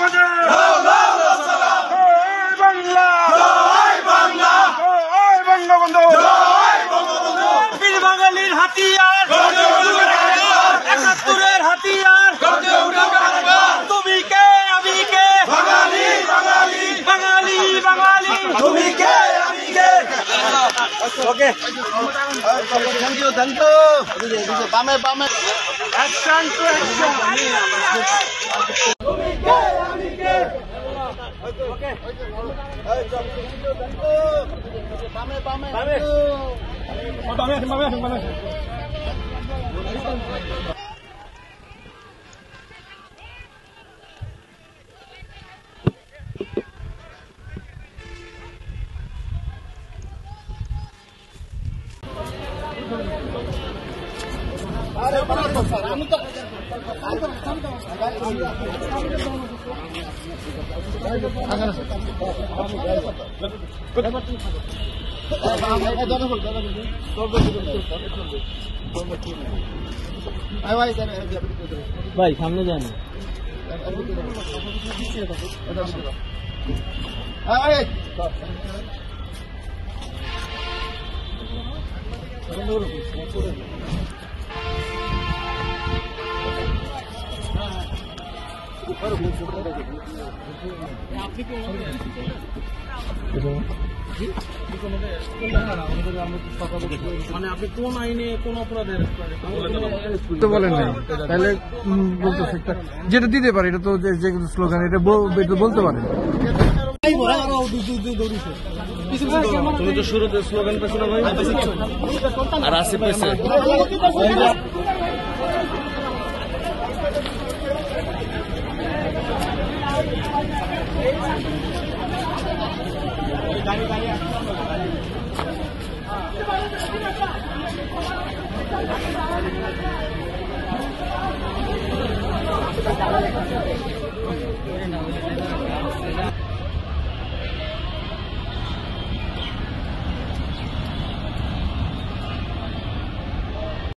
বাজে বাংলা বঙ্গবন্ধু বীর বাঙালির হাতিয়ার ৭১-এর হাতিয়ার তুমি কে আমি কে বাঙালি তুমি কে আমি কে ওকে থ্যাংক ইউ বামে অ্যাকশন টু অ্যাকশন তুমি কে আমি কে ওকে বামে আমি তো ভাই সামনে যান মানে আপনি কোন আইনে কোন অপরাধের তো বলেন নাই তাহলে বলতেছে যেটা দিতে পারে এটা তো যে স্লোগান এটা বলতে পারেন তুমি তো শুরুতে স্লোগান পেছো না ভাই আর আসিফ পেছে গাড়ি